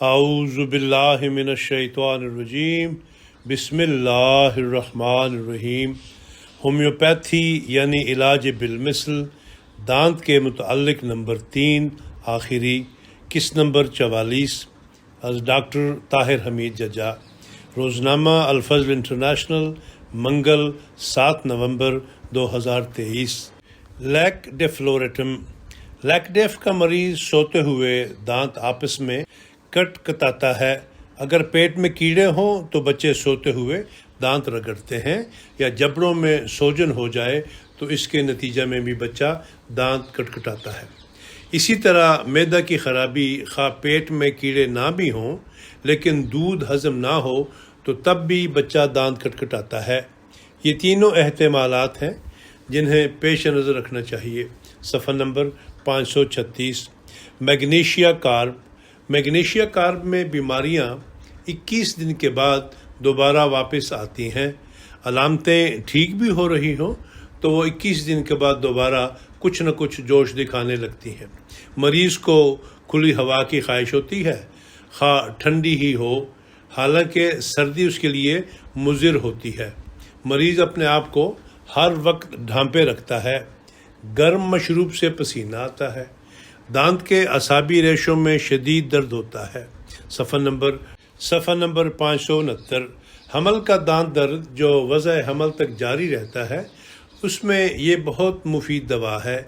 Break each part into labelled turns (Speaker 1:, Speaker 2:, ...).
Speaker 1: اعوذ باللہ من الشیطان الرجیم بسم اللہ الرحمن الرحیم۔ ہومیوپیتھی یعنی علاج بالمثل، دانت کے متعلق نمبر 3 آخری، قسط نمبر 44 از ڈاکٹر طاہر حمید ججا۔ روزنامہ الفضل انٹرنیشنل، منگل 7 نومبر 2023۔ لیک ڈیفلوریٹم۔ لیک ڈیف کا مریض سوتے ہوئے دانت آپس میں کٹاتا ہے۔ اگر پیٹ میں کیڑے ہوں تو بچے سوتے ہوئے دانت رگڑتے ہیں، یا جبڑوں میں سوجن ہو جائے تو اس کے نتیجہ میں بھی بچہ دانت کٹاتا ہے۔ اسی طرح معدہ کی خرابی، خواہ پیٹ میں کیڑے نہ بھی ہوں لیکن دودھ ہضم نہ ہو تو تب بھی بچہ دانت کٹاتا ہے۔ یہ تینوں احتمالات ہیں جنہیں پیش نظر رکھنا چاہیے۔ صفحہ نمبر 536۔ میگنیشیا کارب۔ میگنیشیا کارب میں بیماریاں 21 دن کے بعد دوبارہ واپس آتی ہیں۔ علامتیں ٹھیک بھی ہو رہی ہوں تو وہ 21 دن کے بعد دوبارہ کچھ نہ کچھ جوش دکھانے لگتی ہیں۔ مریض کو کھلی ہوا کی خواہش ہوتی ہے، خواہ ٹھنڈی ہی ہو، حالانکہ سردی اس کے لیے مضر ہوتی ہے۔ مریض اپنے آپ کو ہر وقت ڈھانپے رکھتا ہے۔ گرم مشروب سے پسینہ آتا ہے۔ دانت کے اعصابی ریشوں میں شدید درد ہوتا ہے۔ صفحہ نمبر 569۔ حمل کا دانت درد جو وضع حمل تک جاری رہتا ہے، اس میں یہ بہت مفید دوا ہے۔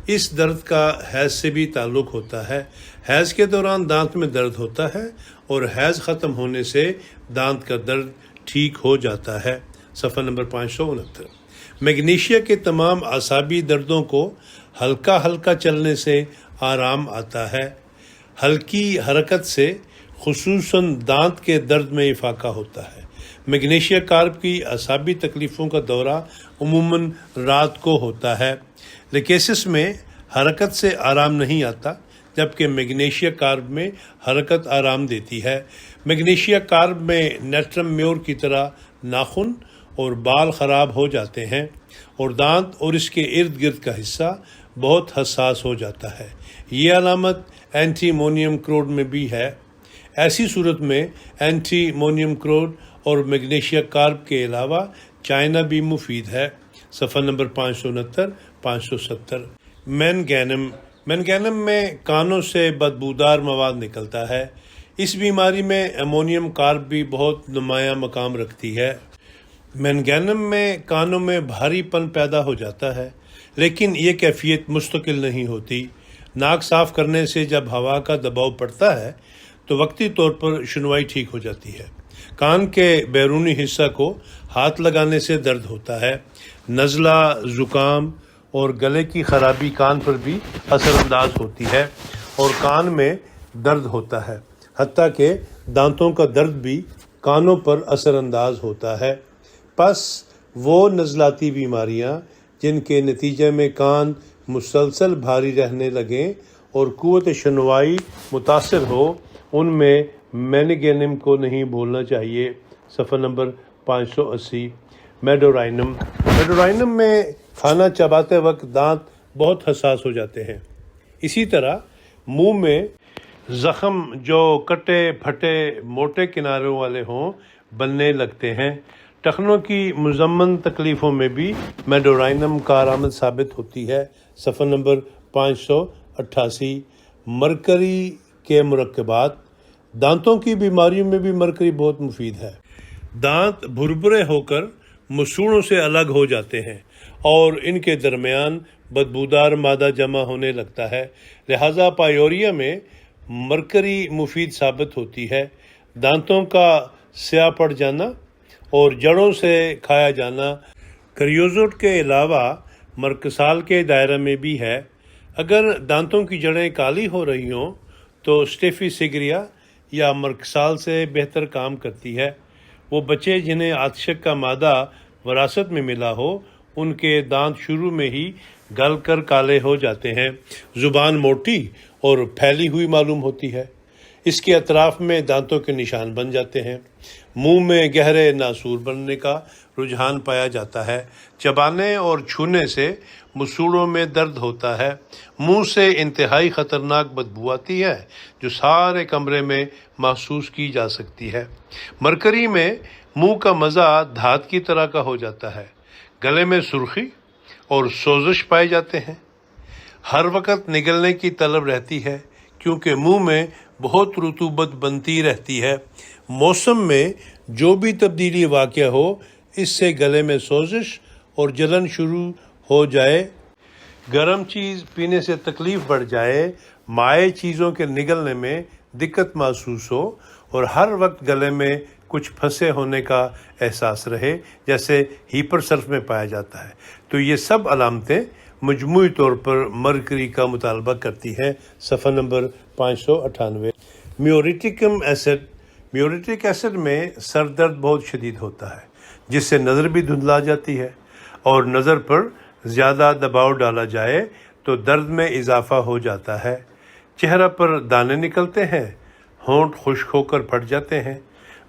Speaker 1: اس درد کا حیض سے بھی تعلق ہوتا ہے۔ حیض کے دوران دانت میں درد ہوتا ہے اور حیض ختم ہونے سے دانت کا درد ٹھیک ہو جاتا ہے۔ صفحہ نمبر 569۔ میگنیشیا کے تمام اعصابی دردوں کو ہلکا چلنے سے آرام آتا ہے۔ ہلکی حرکت سے خصوصاً دانت کے درد میں افاقہ ہوتا ہے۔ میگنیشیا کارب کی اعصابی تکلیفوں کا دورہ عموماً رات کو ہوتا ہے۔ لیکیسس میں حرکت سے آرام نہیں آتا، جبکہ میگنیشیا کارب میں حرکت آرام دیتی ہے۔ میگنیشیا کارب میں نیٹرم میور کی طرح ناخن اور بال خراب ہو جاتے ہیں، اور دانت اور اس کے ارد گرد کا حصہ بہت حساس ہو جاتا ہے۔ یہ علامت اینٹی مونیم کلورائڈ میں بھی ہے۔ ایسی صورت میں اینٹی مونیم کلورائڈ اور میگنیشیا کارب کے علاوہ چائنا بھی مفید ہے۔ صفحہ نمبر 569 570۔ مینگینم میں کانوں سے بدبودار مواد نکلتا ہے۔ اس بیماری میں امونیم کارب بھی بہت نمایاں مقام رکھتی ہے۔ مینگینم میں کانوں میں بھاری پن پیدا ہو جاتا ہے، لیکن یہ کیفیت مستقل نہیں ہوتی۔ ناک صاف کرنے سے جب ہوا کا دباؤ پڑتا ہے تو وقتی طور پر شنوائی ٹھیک ہو جاتی ہے۔ کان کے بیرونی حصہ کو ہاتھ لگانے سے درد ہوتا ہے۔ نزلہ، زکام اور گلے کی خرابی کان پر بھی اثر انداز ہوتی ہے اور کان میں درد ہوتا ہے۔ حتیٰ کہ دانتوں کا درد بھی کانوں پر اثر انداز ہوتا ہے۔ پس وہ نزلاتی بیماریاں جن کے نتیجے میں کان مسلسل بھاری رہنے لگیں اور قوت شنوائی متاثر ہو، ان میں مینگینم کو نہیں بھولنا چاہیے۔ صفحہ نمبر 580۔ میڈورائنم میں کھانا چباتے وقت دانت بہت حساس ہو جاتے ہیں۔ اسی طرح منہ میں زخم جو کٹے پھٹے موٹے کناروں والے ہوں بننے لگتے ہیں۔ ٹخنوں کی مزمن تکلیفوں میں بھی میڈورائنم کارآمد ثابت ہوتی ہے۔ صفحہ نمبر 588۔ مرکری کے مرکبات۔ دانتوں کی بیماریوں میں بھی مرکری بہت مفید ہے۔ دانت بھربھرے ہو کر مسوڑوں سے الگ ہو جاتے ہیں اور ان کے درمیان بدبودار مادہ جمع ہونے لگتا ہے، لہذا پائیوریا میں مرکری مفید ثابت ہوتی ہے۔ دانتوں کا سیاہ پڑ جانا اور جڑوں سے کھایا جانا کریوزوٹ کے علاوہ مرکسال کے دائرہ میں بھی ہے۔ اگر دانتوں کی جڑیں کالی ہو رہی ہوں تو اسٹیفی سیگریا یا مرکسال سے بہتر کام کرتی ہے۔ وہ بچے جنہیں آتشک کا مادہ وراثت میں ملا ہو، ان کے دانت شروع میں ہی گل کر کالے ہو جاتے ہیں۔ زبان موٹی اور پھیلی ہوئی معلوم ہوتی ہے۔ اس کے اطراف میں دانتوں کے نشان بن جاتے ہیں۔ منہ میں گہرے ناسور بننے کا رجحان پایا جاتا ہے۔ چبانے اور چھونے سے مسوڑوں میں درد ہوتا ہے۔ منہ سے انتہائی خطرناک بدبو آتی ہے جو سارے کمرے میں محسوس کی جا سکتی ہے۔ مرکری میں منہ کا مزہ دھات کی طرح کا ہو جاتا ہے۔ گلے میں سرخی اور سوزش پائے جاتے ہیں۔ ہر وقت نگلنے کی طلب رہتی ہے کیونکہ منہ میں بہت رطوبت بنتی رہتی ہے۔ موسم میں جو بھی تبدیلی واقع ہو اس سے گلے میں سوزش اور جلن شروع ہو جائے، گرم چیز پینے سے تکلیف بڑھ جائے، مائع چیزوں کے نگلنے میں دقت محسوس ہو اور ہر وقت گلے میں کچھ پھنسے ہونے کا احساس رہے جیسے ہیپر سرف میں پایا جاتا ہے، تو یہ سب علامتیں مجموعی طور پر مرکری کا مطالبہ کرتی ہیں۔ صفحہ نمبر 598۔ میوریٹک ایسڈ میں سر درد بہت شدید ہوتا ہے جس سے نظر بھی دھندلا جاتی ہے، اور نظر پر زیادہ دباؤ ڈالا جائے تو درد میں اضافہ ہو جاتا ہے۔ چہرہ پر دانے نکلتے ہیں، ہونٹ خشک ہو کر پھٹ جاتے ہیں،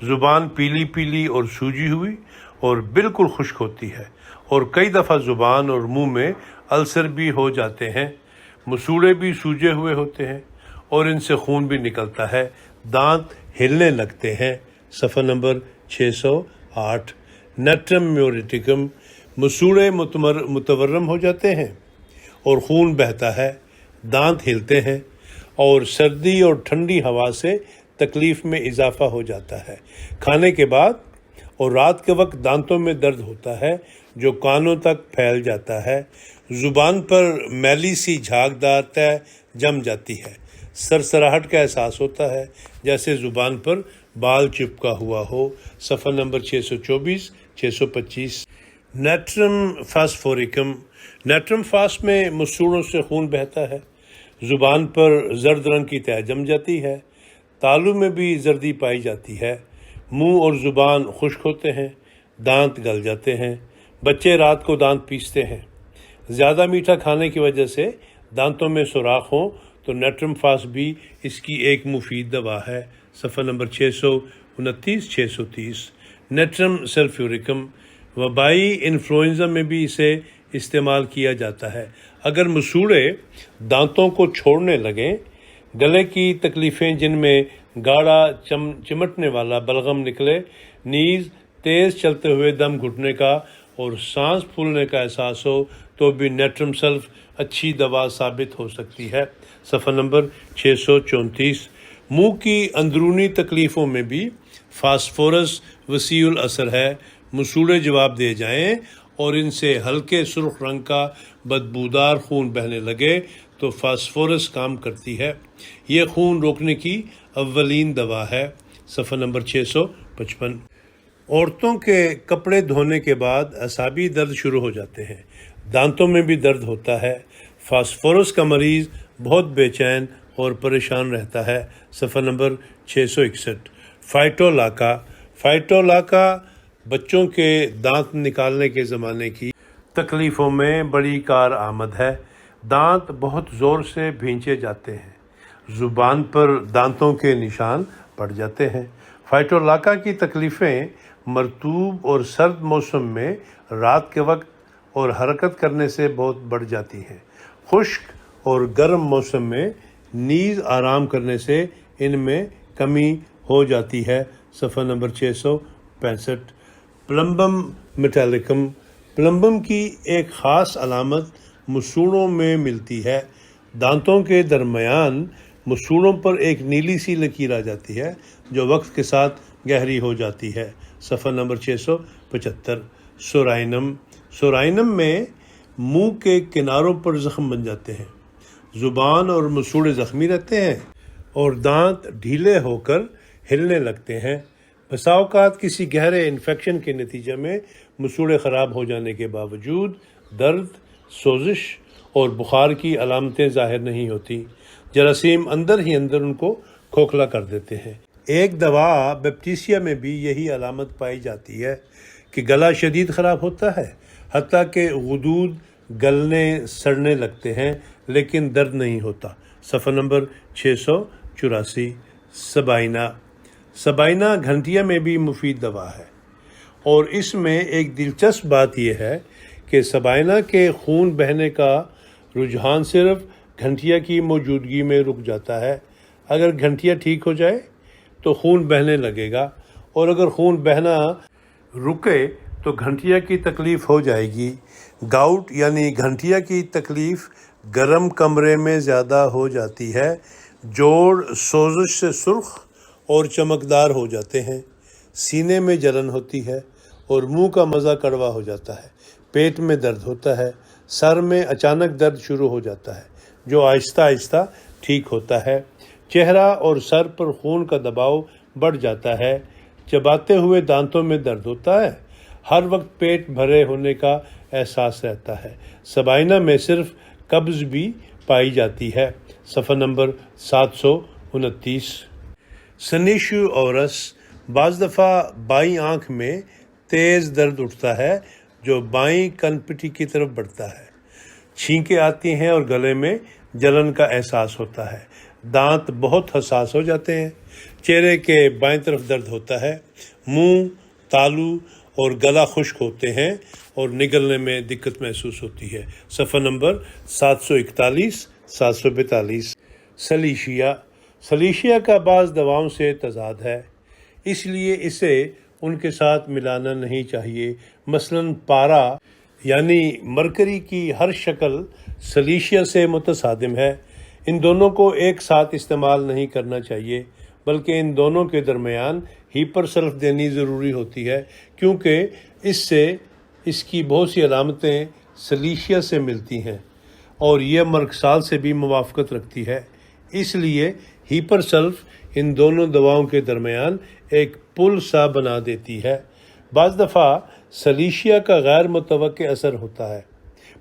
Speaker 1: زبان پیلی پیلی اور سوجی ہوئی اور بالکل خشک ہوتی ہے، اور کئی دفعہ زبان اور منہ میں السر بھی ہو جاتے ہیں۔ مسوڑے بھی سوجے ہوئے ہوتے ہیں اور ان سے خون بھی نکلتا ہے۔ دانت ہلنے لگتے ہیں۔ صفحہ نمبر 608۔ نیٹرم میوریٹکم، مسوڑے متورم ہو جاتے ہیں اور خون بہتا ہے، دانت ہلتے ہیں اور سردی اور ٹھنڈی ہوا سے تکلیف میں اضافہ ہو جاتا ہے۔ کھانے کے بعد اور رات کے وقت دانتوں میں درد ہوتا ہے جو کانوں تک پھیل جاتا ہے۔ زبان پر میلی سی جھاگدار تہ جم جاتی ہے۔ سرسراہٹ کا احساس ہوتا ہے جیسے زبان پر بال چپکا ہوا ہو۔ صفحہ نمبر 624 625۔ نیٹرم فاسفورکم، نیٹرم فاس میں مسوڑوں سے خون بہتا ہے، زبان پر زرد رنگ کی تہ جم جاتی ہے، تالو میں بھی زردی پائی جاتی ہے، منہ اور زبان خشک ہوتے ہیں، دانت گل جاتے ہیں۔ بچے رات کو دانت پیستے ہیں۔ زیادہ میٹھا کھانے کی وجہ سے دانتوں میں سوراخ ہوں تو نیٹرم فاس بھی اس کی ایک مفید دوا ہے۔ صفحہ نمبر 629 630۔ نیٹرم سلفیورکم، وبائی انفلوئنزا میں بھی اسے استعمال کیا جاتا ہے۔ اگر مسوڑے دانتوں کو چھوڑنے لگیں، گلے کی تکلیفیں جن میں گاڑھا چمٹنے والا بلغم نکلے، نیز تیز چلتے ہوئے دم گھٹنے کا اور سانس پھولنے کا احساس ہو تو بھی نیٹرم سلف اچھی دوا ثابت ہو سکتی ہے۔ صفحہ نمبر 634۔ منہ کی اندرونی تکلیفوں میں بھی فاسفورس وسیع الاثر ہے۔ مسوڑے جواب دے جائیں اور ان سے ہلکے سرخ رنگ کا بدبودار خون بہنے لگے تو فاسفورس کام کرتی ہے۔ یہ خون روکنے کی اولین دوا ہے۔ صفحہ نمبر 655۔ عورتوں کے کپڑے دھونے کے بعد اعصابی درد شروع ہو جاتے ہیں، دانتوں میں بھی درد ہوتا ہے۔ فاسفورس کا مریض بہت بے چین اور پریشان رہتا ہے۔ صفحہ نمبر 661۔ فائٹولاکا بچوں کے دانت نکالنے کے زمانے کی تکلیفوں میں بڑی کار آمد ہے۔ دانت بہت زور سے بھینچے جاتے ہیں، زبان پر دانتوں کے نشان پڑ جاتے ہیں۔ فائٹولاکا کی تکلیفیں مرطوب اور سرد موسم میں رات کے وقت اور حرکت کرنے سے بہت بڑھ جاتی ہیں۔ خشک اور گرم موسم میں نیز آرام کرنے سے ان میں کمی ہو جاتی ہے۔ صفحہ نمبر 665۔ پلمبم میٹالکم، پلمبم کی ایک خاص علامت مسوڑوں میں ملتی ہے۔ دانتوں کے درمیان مسوڑوں پر ایک نیلی سی لکیر آ جاتی ہے جو وقت کے ساتھ گہری ہو جاتی ہے۔ صفحہ نمبر 675۔ سورائنم میں منہ کے کناروں پر زخم بن جاتے ہیں، زبان اور مسوڑے زخمی رہتے ہیں اور دانت ڈھیلے ہو کر ہلنے لگتے ہیں۔ بسا اوقات کسی گہرے انفیکشن کے نتیجے میں مسوڑے خراب ہو جانے کے باوجود درد، سوزش اور بخار کی علامتیں ظاہر نہیں ہوتی۔ جراثیم اندر ہی اندر ان کو کھوکھلا کر دیتے ہیں۔ ایک دوا بیپٹیسیا میں بھی یہی علامت پائی جاتی ہے کہ گلا شدید خراب ہوتا ہے، حتیٰ کہ غدود گلنے سڑنے لگتے ہیں لیکن درد نہیں ہوتا۔ صفحہ نمبر 684۔ سبائنا سبائنا گھنٹیا میں بھی مفید دوا ہے، اور اس میں ایک دلچسپ بات یہ ہے کہ سبائنا کے خون بہنے کا رجحان صرف گھنٹیا کی موجودگی میں رک جاتا ہے۔ اگر گھنٹیا ٹھیک ہو جائے تو خون بہنے لگے گا، اور اگر خون بہنا رکے تو گھنٹیا کی تکلیف ہو جائے گی۔ گاؤٹ یعنی گھنٹیا کی تکلیف گرم کمرے میں زیادہ ہو جاتی ہے، جوڑ سوزش سے سرخ اور چمکدار ہو جاتے ہیں، سینے میں جلن ہوتی ہے اور منہ کا مزہ کڑوا ہو جاتا ہے، پیٹ میں درد ہوتا ہے، سر میں اچانک درد شروع ہو جاتا ہے جو آہستہ آہستہ ٹھیک ہوتا ہے، چہرہ اور سر پر خون کا دباؤ بڑھ جاتا ہے، چباتے ہوئے دانتوں میں درد ہوتا ہے، ہر وقت پیٹ بھرے ہونے کا احساس رہتا ہے۔ سبائنا میں صرف قبض بھی پائی جاتی ہے۔ صفحہ نمبر 729۔ سنیشو اورس، بعض دفعہ بائیں آنکھ میں تیز درد اٹھتا ہے جو بائیں کن پٹی کی طرف بڑھتا ہے، چھینکیں آتی ہیں اور گلے میں جلن کا احساس ہوتا ہے، دانت بہت حساس ہو جاتے ہیں، چہرے کے بائیں طرف درد ہوتا ہے، منہ، تالو اور گلا خشک ہوتے ہیں اور نگلنے میں دقت محسوس ہوتی ہے۔ صفحہ نمبر 741 742۔ سلیشیا کا بعض دواؤں سے تضاد ہے، اس لیے اسے ان کے ساتھ ملانا نہیں چاہیے۔ مثلاً پارا یعنی مرکری کی ہر شکل سلیشیا سے متصادم ہے۔ ان دونوں کو ایک ساتھ استعمال نہیں کرنا چاہیے، بلکہ ان دونوں کے درمیان ہیپر سلف دینی ضروری ہوتی ہے، کیونکہ اس سے اس کی بہت سی علامتیں سلیشیا سے ملتی ہیں اور یہ مرکسال سے بھی موافقت رکھتی ہے۔ اس لیے ہیپر سلف ان دونوں دواؤں کے درمیان ایک پل سا بنا دیتی ہے۔ بعض دفعہ سلیشیا کا غیر متوقع اثر ہوتا ہے،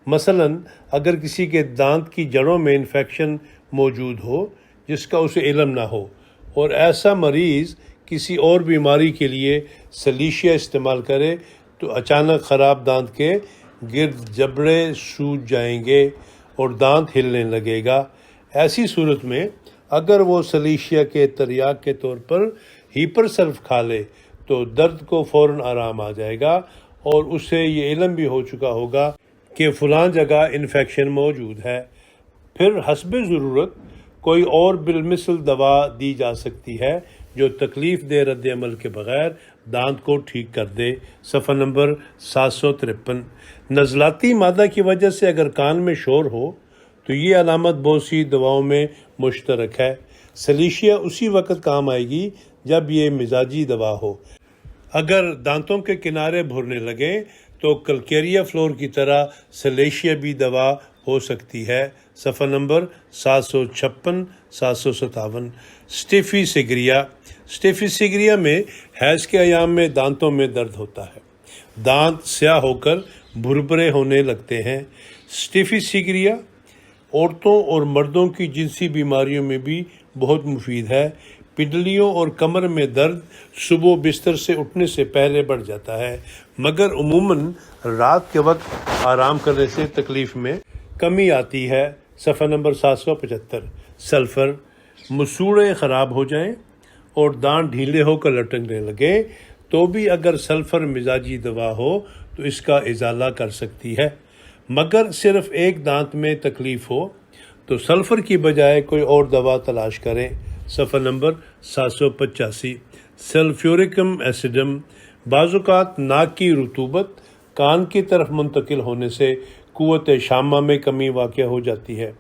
Speaker 1: مثلاً اگر کسی کے دانت کی جڑوں میں انفیکشن موجود ہو جس کا اسے علم نہ ہو، اور ایسا مریض کسی اور بیماری کے لیے سلیشیا استعمال کرے تو اچانک خراب دانت کے گرد جبڑے سوج جائیں گے اور دانت ہلنے لگے گا۔ ایسی صورت میں اگر وہ سلیشیا کے تریاک کے طور پر ہیپر سلف کھا لے تو درد کو فوراً آرام آ جائے گا اور اسے یہ علم بھی ہو چکا ہوگا کہ فلاں جگہ انفیکشن موجود ہے۔ پھر حسب ضرورت کوئی اور بالمثل دوا دی جا سکتی ہے جو تکلیف دہ رد عمل کے بغیر دانت کو ٹھیک کر دے۔ صفحہ نمبر 753۔ نزلاتی مادہ کی وجہ سے اگر کان میں شور ہو تو یہ علامت بہت سی دواؤں میں مشترک ہے۔ سلیشیا اسی وقت کام آئے گی جب یہ مزاجی دوا ہو۔ اگر دانتوں کے کنارے بھرنے لگیں تو کلکیریا فلور کی طرح سلیشیا بھی دوا ہو سکتی ہے۔ صفحہ نمبر 756 757۔ اسٹیفی سیگریا میں حیض کے ایام میں دانتوں میں درد ہوتا ہے، دانت سیاہ ہو کر بھربھرے ہونے لگتے ہیں۔ اسٹیفی سیگریا عورتوں اور مردوں کی جنسی بیماریوں میں بھی بہت مفید ہے۔ پنڈلیوں اور کمر میں درد صبح بستر سے اٹھنے سے پہلے بڑھ جاتا ہے، مگر عموماً رات کے وقت آرام کرنے سے تکلیف میں کمی آتی ہے۔ صفحہ نمبر 775۔ سلفر، مسوڑے خراب ہو جائیں اور دانت ڈھیلے ہو کر لٹکنے لگے تو بھی اگر سلفر مزاجی دوا ہو تو اس کا ازالہ کر سکتی ہے، مگر صرف ایک دانت میں تکلیف ہو تو سلفر کی بجائے کوئی اور دوا تلاش کریں۔ صفحہ نمبر 785۔ سلفیورکم ایسڈم، بعض اوقات ناک کی رطوبت کان کی طرف منتقل ہونے سے قوت شامہ میں کمی واقع ہو جاتی ہے۔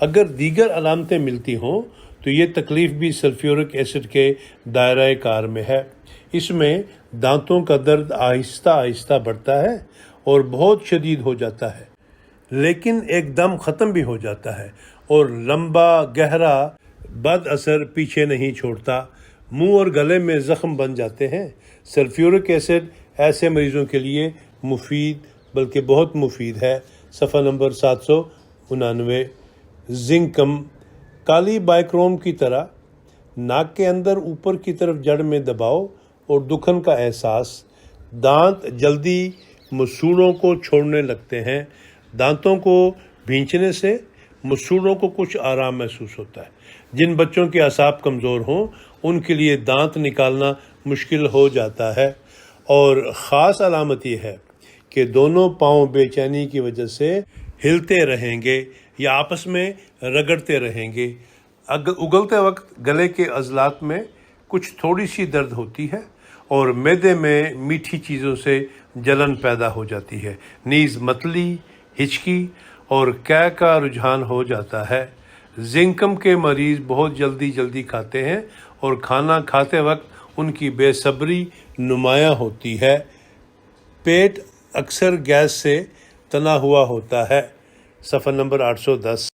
Speaker 1: اگر دیگر علامتیں ملتی ہوں تو یہ تکلیف بھی سلفیورک ایسڈ کے دائرۂ کار میں ہے۔ اس میں دانتوں کا درد آہستہ آہستہ بڑھتا ہے اور بہت شدید ہو جاتا ہے، لیکن ایک دم ختم بھی ہو جاتا ہے اور لمبا گہرا بد اثر پیچھے نہیں چھوڑتا۔ منہ اور گلے میں زخم بن جاتے ہیں۔ سلفیورک ایسڈ ایسے مریضوں کے لیے مفید بلکہ بہت مفید ہے۔ صفحہ نمبر 799۔ زنکم، کالی بائکروم کی طرح ناک کے اندر اوپر کی طرف جڑ میں دباؤ اور دکھن کا احساس، دانت جلدی مسوڑوں کو چھوڑنے لگتے ہیں، دانتوں کو بھینچنے سے مسوڑوں کو کچھ آرام محسوس ہوتا ہے، جن بچوں کے اعصاب کمزور ہوں ان کے لیے دانت نکالنا مشکل ہو جاتا ہے، اور خاص علامت یہ ہے کہ دونوں پاؤں بے چینی کی وجہ سے ہلتے رہیں گے یا آپس میں رگڑتے رہیں گے۔ اگلتے وقت گلے کے عضلات میں کچھ تھوڑی سی درد ہوتی ہے، اور معدے میں میٹھی چیزوں سے جلن پیدا ہو جاتی ہے، نیز متلی، ہچکی اور قے کا رجحان ہو جاتا ہے۔ زنکم کے مریض بہت جلدی کھاتے ہیں اور کھانا کھاتے وقت ان کی بے صبری نمایاں ہوتی ہے۔ پیٹ اکثر گیس سے تنا ہوا ہوتا ہے۔ صفحہ نمبر 810۔